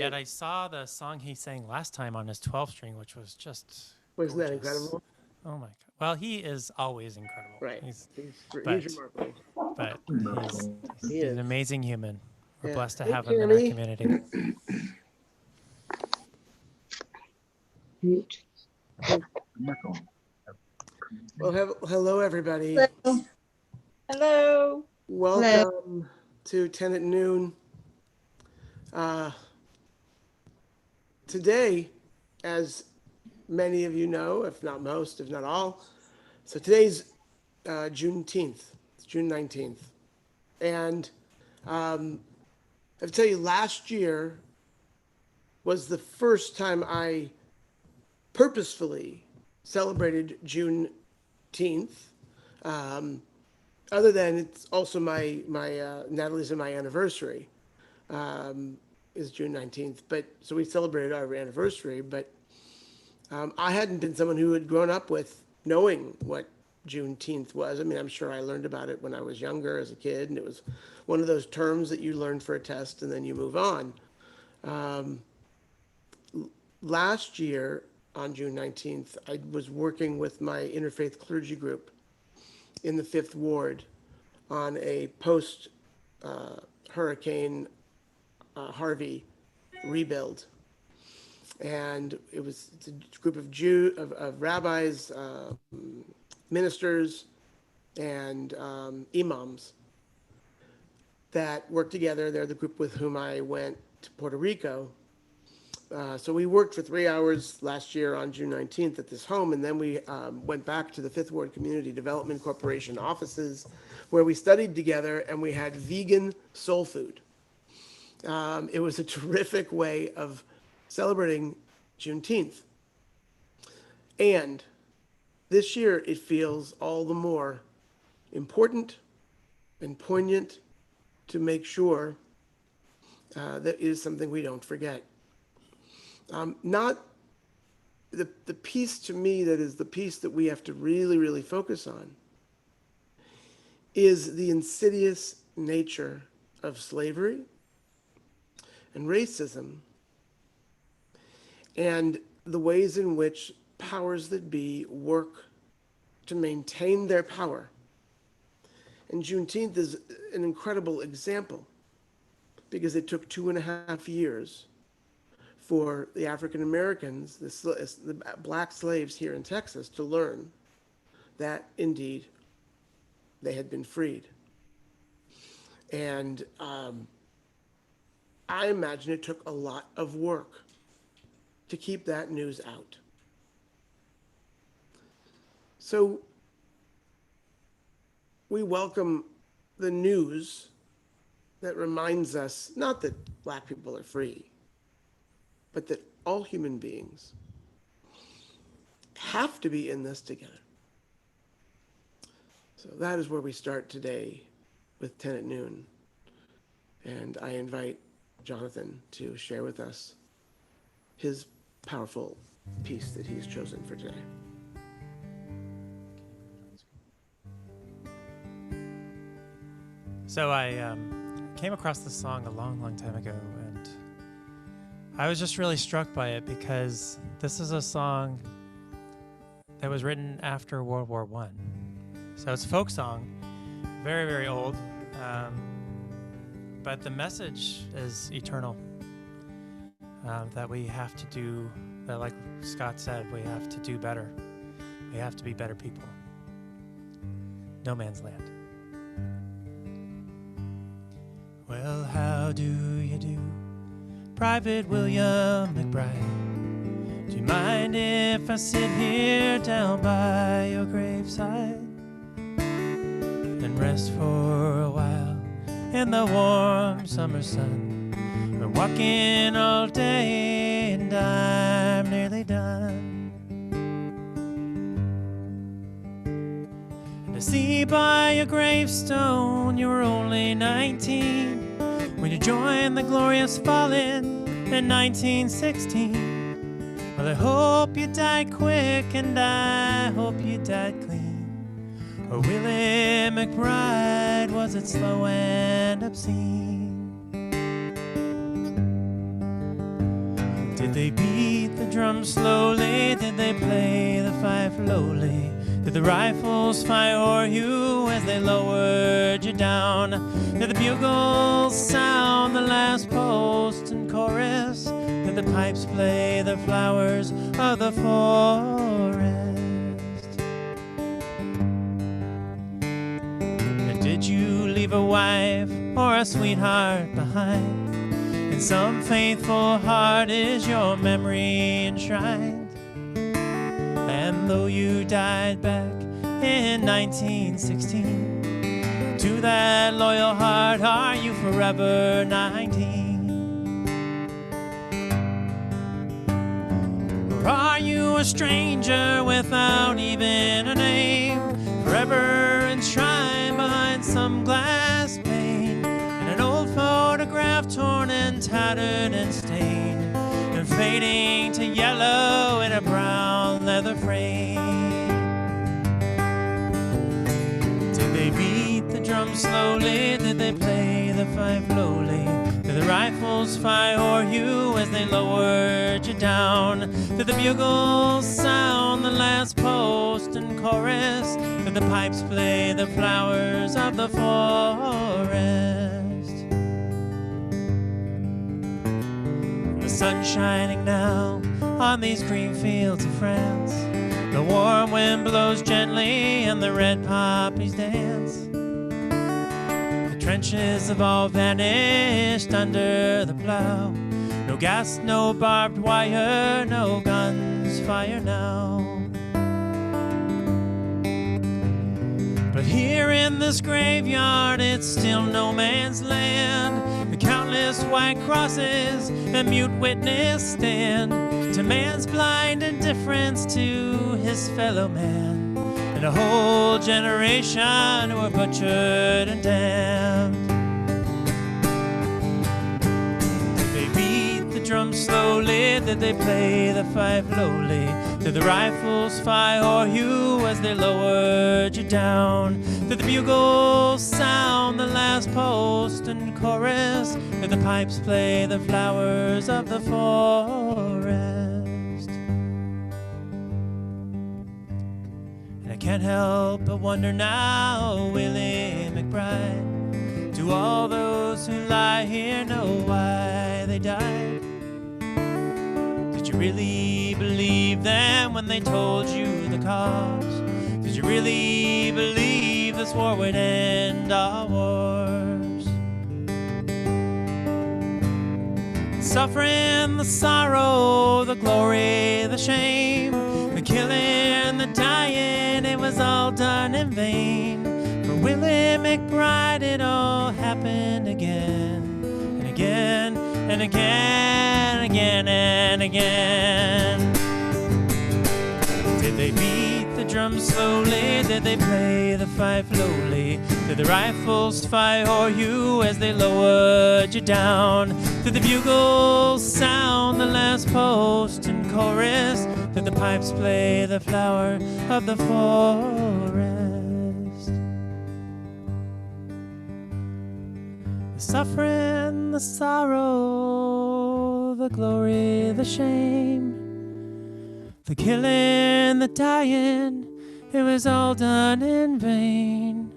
Yet I saw the song he sang last time on his 12 string, which was just Wasn't that gorgeous. incredible? Oh my god! Well, he is always incredible. Right. He's, He's but, remarkable. but he's He he's an is. amazing human. We're Yeah. blessed to Hey, have him in our Tammy. community. Mute. Well, hello, everybody. Hello. Hello. Welcome to 10 at noon. Today, as many of you know, if not most, if not all, so today's Juneteenth. It's June 19th. And I have to tell you, last year was the first time I purposefully celebrated Juneteenth. Other than it's also my Natalie's and my anniversary is June 19th. But so we celebrated our anniversary. But I hadn't been someone who had grown up with knowing what Juneteenth was. I mean, I'm sure I learned about it when I was younger as a kid, and it was one of those terms that you learn for a test and then you move on. Last year on June 19th, I was working with my interfaith clergy group in the Fifth Ward on a post Hurricane Harvey rebuild. And it's a group of rabbis, ministers, and imams that work together. They're the group with whom I went to Puerto Rico. So we worked for 3 hours last year on June 19th at this home, and then we went back to the Fifth Ward Community Development Corporation offices where we studied together, and we had vegan soul food. It was a terrific way of celebrating Juneteenth. And this year it feels all the more important and poignant to make sure that it is something we don't forget. Not the piece to me that is the piece that we have to really, really focus on is the insidious nature of slavery and racism and the ways in which powers that be work to maintain their power. And Juneteenth is an incredible example because it took 2.5 years for the African Americans, the black slaves here in Texas, to learn that indeed they had been freed. And I imagine it took a lot of work to keep that news out. So we welcome the news that reminds us not that black people are free, but that all human beings have to be in this together. So that is where we start today with 10 at noon. And I invite Jonathan to share with us his powerful piece that he's chosen for today. So I came across this song a long, long time ago, and I was just really struck by it because this is a song that was written after World War I. So it's a folk song, very, very old, but the message is eternal, that we have to do, that like Scott said, we have to do better. We have to be better people. No man's land. Well, how do you do, Private William McBride? Do you mind if I sit here down by your graveside and rest for a while in the warm summer sun? We're walking all day and I'm nearly done. And I see by your gravestone you were only 19 when you joined the glorious fallen in 1916. Well, I hope you died quick and I hope you died clean. Or Willie McBride, was it slow and obscene? Did they beat the drum slowly? Did they play the fife lowly? Did the rifles fire o'er you as they lowered you down? Did the bugles sound the last post and chorus? Did the pipes play the flowers of the forest? And did you leave a wife or a sweetheart behind? In some faithful heart is your memory enshrined. And though you died back in 1916, to that loyal heart are you forever 19? Or are you a stranger without even a name, forever enshrined behind some glass pane, and an old photograph torn and tattered and stained, and fading to yellow in a brown leather frame? Did they beat the drum slowly? Did they play the fife lowly? Did the rifles fire o'er you as they lowered you down? Did the bugles sound the last post and chorus? Did the pipes play the flowers of the forest? The sun shining now on these green fields of France. The warm wind blows gently and the red poppies dance. The trenches have all vanished under the plow. No gas, no barbed wire, no guns fire now. But here in this graveyard, it's still no man's land. The countless white crosses and mute witness stand to man's blind indifference to his fellow man, and a whole generation who were butchered and damned. Did they beat the drum slowly? Did they play the fife lowly? Did the rifles fire o'er you as they lowered you down? Did the bugles sound the last post and chorus? Did the pipes play the flowers of the forest? And I can't help but wonder now, Willie McBride, do all those who lie here know why they died? Did you really believe them when they told you the cause? Did you really believe this war would end our wars? Suffering, the sorrow, the glory, the shame, the killing, the dying, it was all done in vain. For Willie McBride it all happened again, and again, and again, again, and again. Did they beat the drum slowly? Did they play the fife lowly? Did the rifles fire o'er you as they lowered you down? Did the bugles sound the last post and chorus? Did the pipes play the flower of the forest? The suffering, the sorrow, the glory, the shame, the killing, the dying, it was all done in vain.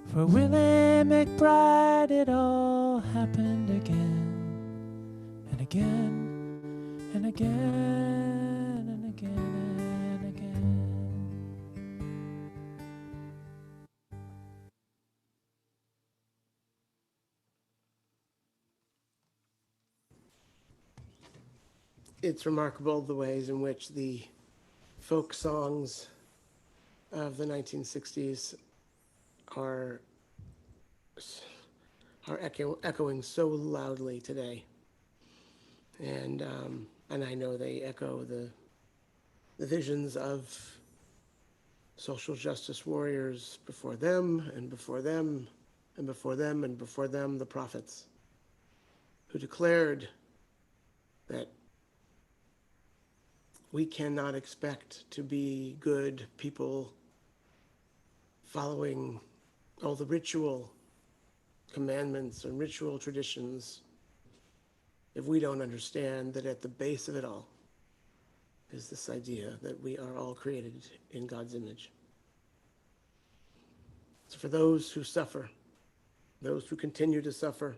For Willie McBride it all happened again, and again, and again, and again, and again. It's remarkable the ways in which the folk songs of the 1960s are echoing so loudly today, and I know they echo the visions of social justice warriors before them, and before them, and before them, and before them, the prophets, who declared that we cannot expect to be good people following all the ritual commandments and ritual traditions if we don't understand that at the base of it all is this idea that we are all created in God's image. So for those who suffer, those who continue to suffer,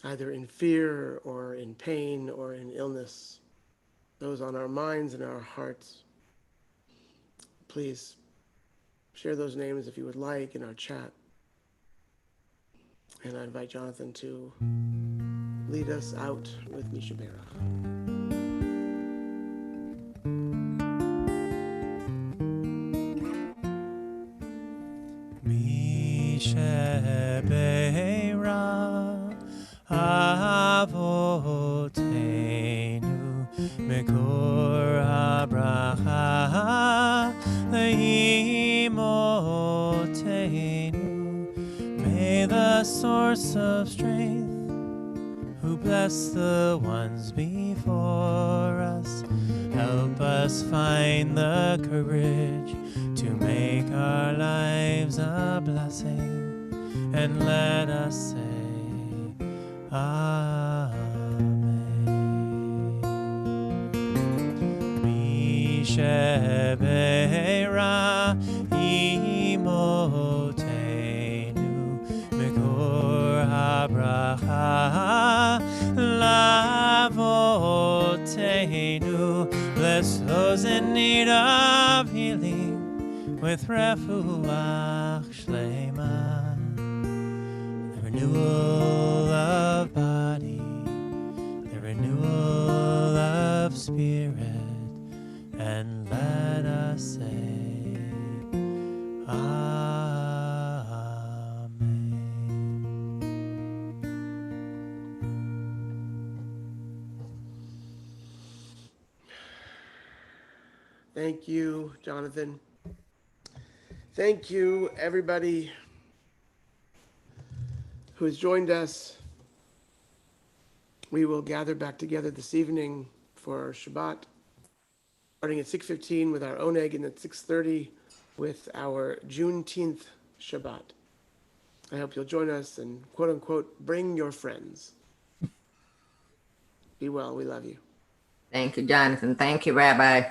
either in fear or in pain or in illness, those on our minds and our hearts, please share those names if you would like in our chat. And I invite Jonathan to lead us out with Misha Berach. Misha Berach Avotenu Mekor HaBracha Leimotenu. May the source of strength, who bless the ones before us, help us find the courage to make our lives a blessing, and let us say Amen. Misha Berach Imotenu Mekor HaBracha Lavotenu. Bless those in need of healing with refuach shlema, the renewal of body, the renewal of spirit, and let us say Thank you, Jonathan. Thank you, everybody who has joined us. We will gather back together this evening for Shabbat, starting at 6:15 with our oneg, and at 6:30 with our Juneteenth Shabbat. I hope you'll join us and, quote unquote, bring your friends. Be well. We love you. Thank you, Jonathan. Thank you, Rabbi.